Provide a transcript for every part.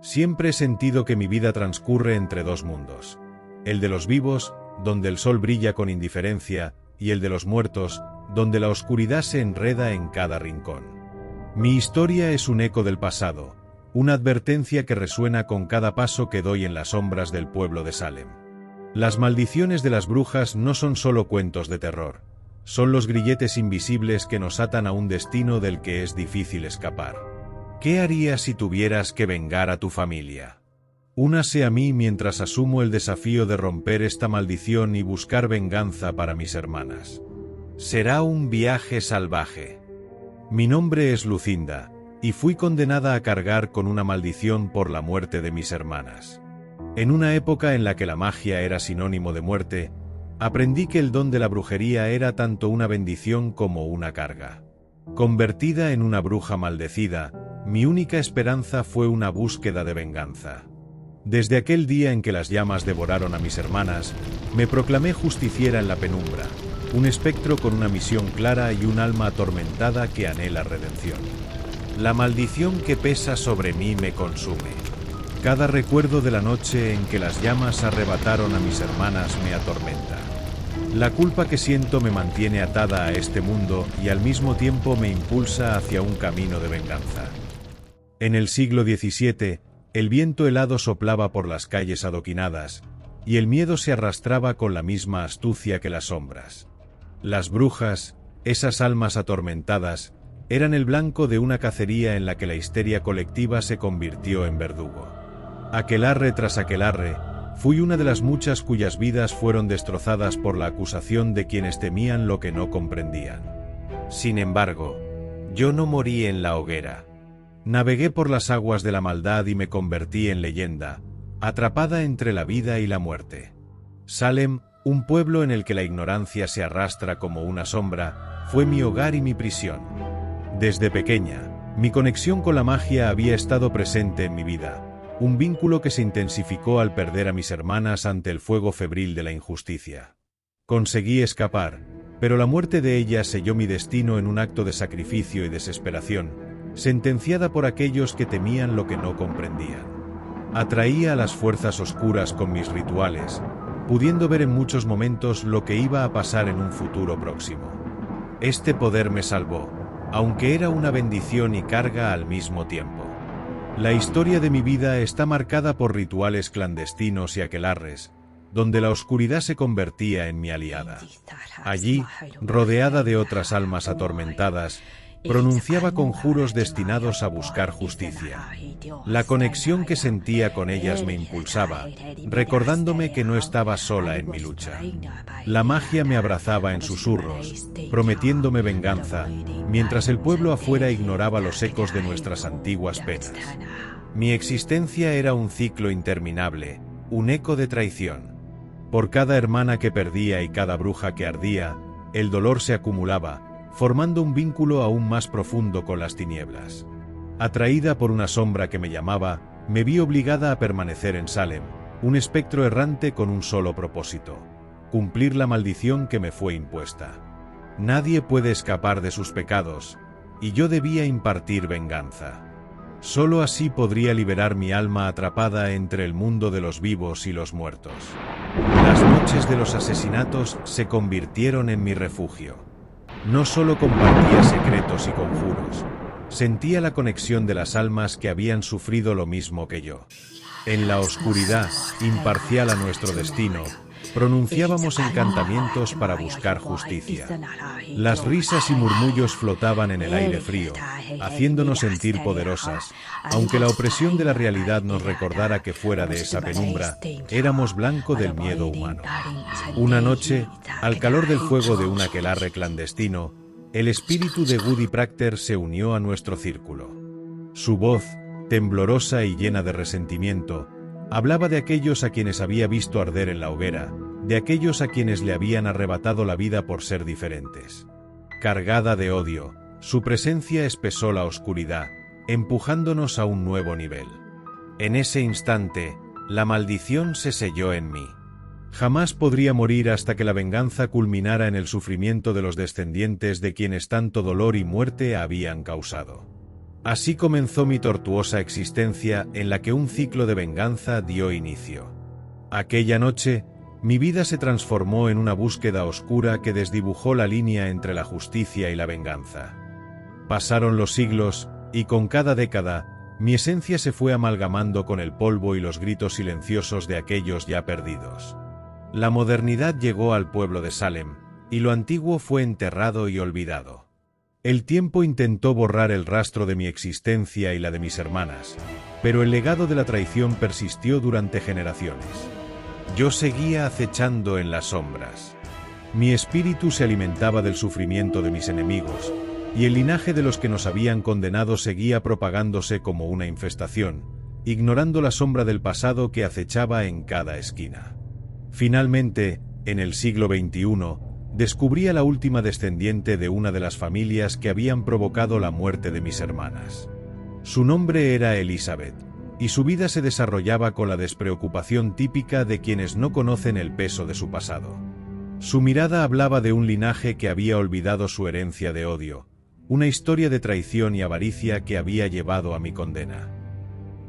Siempre he sentido que mi vida transcurre entre dos mundos. El de los vivos, donde el sol brilla con indiferencia, y el de los muertos, donde la oscuridad se enreda en cada rincón. Mi historia es un eco del pasado, una advertencia que resuena con cada paso que doy en las sombras del pueblo de Salem. Las maldiciones de las brujas no son solo cuentos de terror, son los grilletes invisibles que nos atan a un destino del que es difícil escapar. ¿Qué harías si tuvieras que vengar a tu familia? Únase a mí mientras asumo el desafío de romper esta maldición y buscar venganza para mis hermanas. Será un viaje salvaje. Mi nombre es Lucinda, y fui condenada a cargar con una maldición por la muerte de mis hermanas. En una época en la que la magia era sinónimo de muerte, aprendí que el don de la brujería era tanto una bendición como una carga. Convertida en una bruja maldecida, mi única esperanza fue una búsqueda de venganza. Desde aquel día en que las llamas devoraron a mis hermanas, me proclamé justiciera en la penumbra, un espectro con una misión clara y un alma atormentada que anhela redención. La maldición que pesa sobre mí me consume. Cada recuerdo de la noche en que las llamas arrebataron a mis hermanas me atormenta. La culpa que siento me mantiene atada a este mundo y al mismo tiempo me impulsa hacia un camino de venganza. En el siglo XVII, el viento helado soplaba por las calles adoquinadas, y el miedo se arrastraba con la misma astucia que las sombras. Las brujas, esas almas atormentadas, eran el blanco de una cacería en la que la histeria colectiva se convirtió en verdugo. Aquelarre tras aquelarre, fui una de las muchas cuyas vidas fueron destrozadas por la acusación de quienes temían lo que no comprendían. Sin embargo, yo no morí en la hoguera. Navegué por las aguas de la maldad y me convertí en leyenda, atrapada entre la vida y la muerte. Salem, un pueblo en el que la ignorancia se arrastra como una sombra, fue mi hogar y mi prisión. Desde pequeña, mi conexión con la magia había estado presente en mi vida, un vínculo que se intensificó al perder a mis hermanas ante el fuego febril de la injusticia. Conseguí escapar, pero la muerte de ellas selló mi destino en un acto de sacrificio y desesperación, sentenciada por aquellos que temían lo que no comprendían. Atraía a las fuerzas oscuras con mis rituales, pudiendo ver en muchos momentos lo que iba a pasar en un futuro próximo. Este poder me salvó, aunque era una bendición y carga al mismo tiempo. La historia de mi vida está marcada por rituales clandestinos y aquelarres, donde la oscuridad se convertía en mi aliada. Allí, rodeada de otras almas atormentadas, pronunciaba conjuros destinados a buscar justicia. La conexión que sentía con ellas me impulsaba, recordándome que no estaba sola en mi lucha. La magia me abrazaba en susurros, prometiéndome venganza, mientras el pueblo afuera ignoraba los ecos de nuestras antiguas penas. Mi existencia era un ciclo interminable, un eco de traición. Por cada hermana que perdía y cada bruja que ardía, el dolor se acumulaba, formando un vínculo aún más profundo con las tinieblas. Atraída por una sombra que me llamaba, me vi obligada a permanecer en Salem, un espectro errante con un solo propósito: cumplir la maldición que me fue impuesta. Nadie puede escapar de sus pecados, y yo debía impartir venganza. Solo así podría liberar mi alma atrapada entre el mundo de los vivos y los muertos. Las noches de los asesinatos se convirtieron en mi refugio. No solo compartía secretos y conjuros, sentía la conexión de las almas que habían sufrido lo mismo que yo. En la oscuridad, imparcial a nuestro destino, pronunciábamos encantamientos para buscar justicia. Las risas y murmullos flotaban en el aire frío, haciéndonos sentir poderosas, aunque la opresión de la realidad nos recordara que fuera de esa penumbra, éramos blanco del miedo humano. Una noche, al calor del fuego de un aquelarre clandestino, el espíritu de Woody Procter se unió a nuestro círculo. Su voz, temblorosa y llena de resentimiento, hablaba de aquellos a quienes había visto arder en la hoguera, de aquellos a quienes le habían arrebatado la vida por ser diferentes. Cargada de odio, su presencia espesó la oscuridad, empujándonos a un nuevo nivel. En ese instante, la maldición se selló en mí. Jamás podría morir hasta que la venganza culminara en el sufrimiento de los descendientes de quienes tanto dolor y muerte habían causado. Así comenzó mi tortuosa existencia en la que un ciclo de venganza dio inicio. Aquella noche, mi vida se transformó en una búsqueda oscura que desdibujó la línea entre la justicia y la venganza. Pasaron los siglos, y con cada década, mi esencia se fue amalgamando con el polvo y los gritos silenciosos de aquellos ya perdidos. La modernidad llegó al pueblo de Salem, y lo antiguo fue enterrado y olvidado. El tiempo intentó borrar el rastro de mi existencia y la de mis hermanas, pero el legado de la traición persistió durante generaciones. Yo seguía acechando en las sombras. Mi espíritu se alimentaba del sufrimiento de mis enemigos, y el linaje de los que nos habían condenado seguía propagándose como una infestación, ignorando la sombra del pasado que acechaba en cada esquina. Finalmente, en el siglo XXI, descubrí a la última descendiente de una de las familias que habían provocado la muerte de mis hermanas. Su nombre era Elizabeth, y su vida se desarrollaba con la despreocupación típica de quienes no conocen el peso de su pasado. Su mirada hablaba de un linaje que había olvidado su herencia de odio, una historia de traición y avaricia que había llevado a mi condena.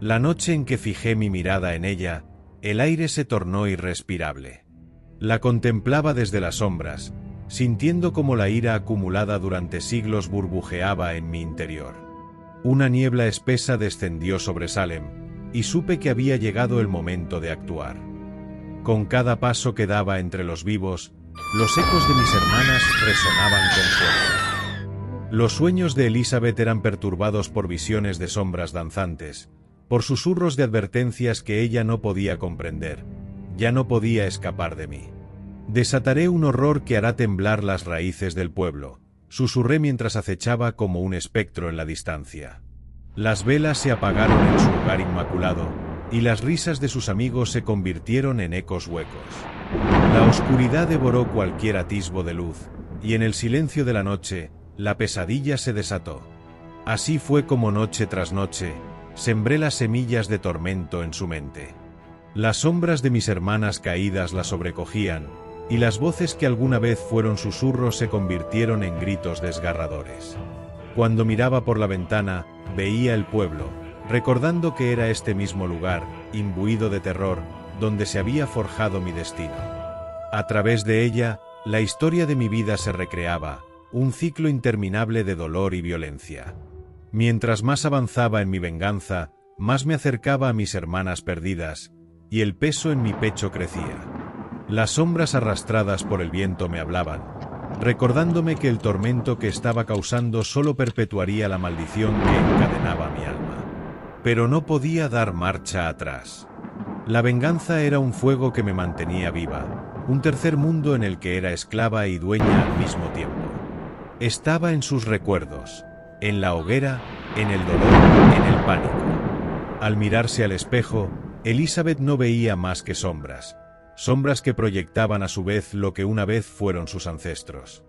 La noche en que fijé mi mirada en ella, el aire se tornó irrespirable. La contemplaba desde las sombras, sintiendo como la ira acumulada durante siglos burbujeaba en mi interior. Una niebla espesa descendió sobre Salem, y supe que había llegado el momento de actuar. Con cada paso que daba entre los vivos, los ecos de mis hermanas resonaban con fuerza. Los sueños de Elizabeth eran perturbados por visiones de sombras danzantes, por susurros de advertencias que ella no podía comprender. Ya no podía escapar de mí. Desataré un horror que hará temblar las raíces del pueblo, susurré mientras acechaba como un espectro en la distancia. Las velas se apagaron en su hogar inmaculado, y las risas de sus amigos se convirtieron en ecos huecos. La oscuridad devoró cualquier atisbo de luz, y en el silencio de la noche, la pesadilla se desató. Así fue como noche tras noche, sembré las semillas de tormento en su mente. Las sombras de mis hermanas caídas la sobrecogían, y las voces que alguna vez fueron susurros se convirtieron en gritos desgarradores. Cuando miraba por la ventana, veía el pueblo, recordando que era este mismo lugar, imbuido de terror, donde se había forjado mi destino. A través de ella, la historia de mi vida se recreaba, un ciclo interminable de dolor y violencia. Mientras más avanzaba en mi venganza, más me acercaba a mis hermanas perdidas, y el peso en mi pecho crecía. Las sombras arrastradas por el viento me hablaban, recordándome que el tormento que estaba causando solo perpetuaría la maldición que encadenaba mi alma. Pero no podía dar marcha atrás. La venganza era un fuego que me mantenía viva, un tercer mundo en el que era esclava y dueña al mismo tiempo. Estaba en sus recuerdos, en la hoguera, en el dolor, en el pánico. Al mirarse al espejo, Elizabeth no veía más que sombras, sombras que proyectaban a su vez lo que una vez fueron sus ancestros.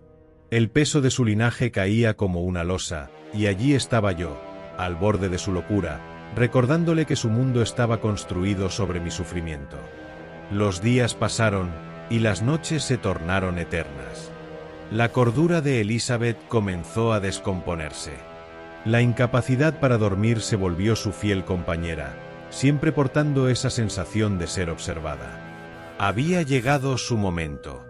El peso de su linaje caía como una losa, y allí estaba yo, al borde de su locura, recordándole que su mundo estaba construido sobre mi sufrimiento. Los días pasaron, y las noches se tornaron eternas. La cordura de Elizabeth comenzó a descomponerse. La incapacidad para dormir se volvió su fiel compañera, siempre portando esa sensación de ser observada. Había llegado su momento.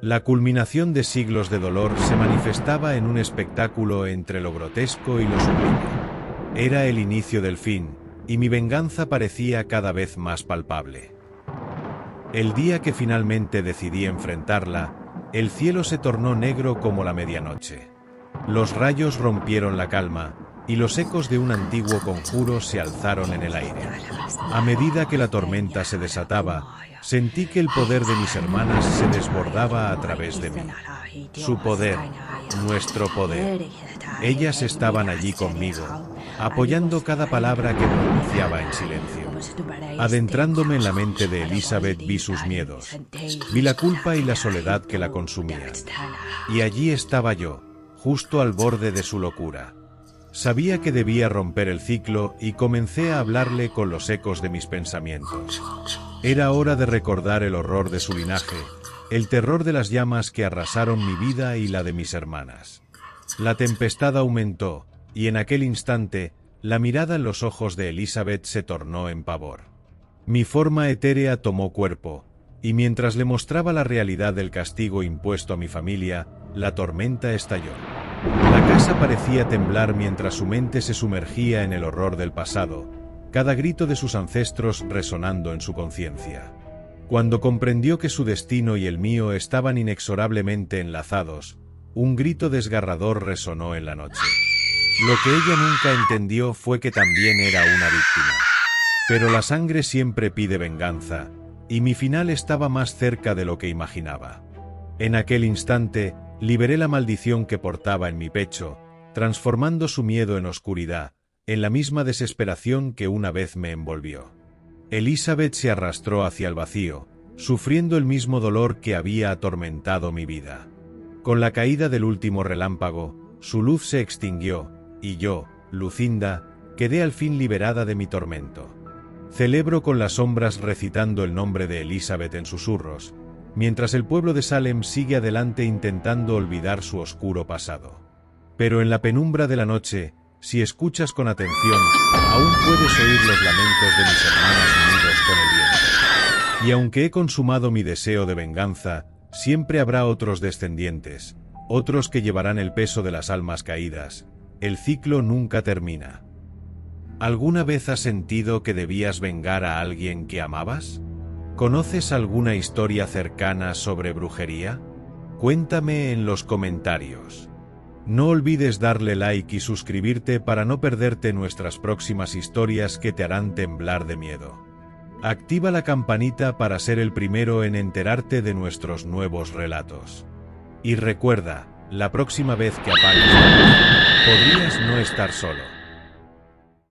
La culminación de siglos de dolor se manifestaba en un espectáculo entre lo grotesco y lo sublime. Era el inicio del fin, y mi venganza parecía cada vez más palpable. El día que finalmente decidí enfrentarla, el cielo se tornó negro como la medianoche. Los rayos rompieron la calma, y los ecos de un antiguo conjuro se alzaron en el aire. A medida que la tormenta se desataba, sentí que el poder de mis hermanas se desbordaba a través de mí. Su poder, nuestro poder. Ellas estaban allí conmigo, apoyando cada palabra que pronunciaba en silencio. Adentrándome en la mente de Elizabeth vi sus miedos, vi la culpa y la soledad que la consumían. Y allí estaba yo, justo al borde de su locura. Sabía que debía romper el ciclo y comencé a hablarle con los ecos de mis pensamientos. Era hora de recordar el horror de su linaje, el terror de las llamas que arrasaron mi vida y la de mis hermanas. La tempestad aumentó, y en aquel instante, la mirada en los ojos de Elizabeth se tornó en pavor. Mi forma etérea tomó cuerpo, y mientras le mostraba la realidad del castigo impuesto a mi familia, la tormenta estalló. La casa parecía temblar mientras su mente se sumergía en el horror del pasado, cada grito de sus ancestros resonando en su conciencia. Cuando comprendió que su destino y el mío estaban inexorablemente enlazados, un grito desgarrador resonó en la noche. Lo que ella nunca entendió fue que también era una víctima. Pero la sangre siempre pide venganza, y mi final estaba más cerca de lo que imaginaba. En aquel instante, liberé la maldición que portaba en mi pecho, transformando su miedo en oscuridad, en la misma desesperación que una vez me envolvió. Elizabeth se arrastró hacia el vacío, sufriendo el mismo dolor que había atormentado mi vida. Con la caída del último relámpago, su luz se extinguió, y yo, Lucinda, quedé al fin liberada de mi tormento. Celebro con las sombras recitando el nombre de Elizabeth en susurros, mientras el pueblo de Salem sigue adelante intentando olvidar su oscuro pasado. Pero en la penumbra de la noche, si escuchas con atención, aún puedes oír los lamentos de mis hermanos unidos con el viento. Y aunque he consumado mi deseo de venganza, siempre habrá otros descendientes, otros que llevarán el peso de las almas caídas. El ciclo nunca termina. ¿Alguna vez has sentido que debías vengar a alguien que amabas? ¿Conoces alguna historia cercana sobre brujería? Cuéntame en los comentarios. No olvides darle like y suscribirte para no perderte nuestras próximas historias que te harán temblar de miedo. Activa la campanita para ser el primero en enterarte de nuestros nuevos relatos. Y recuerda, la próxima vez que apagues la luz, podrías no estar solo.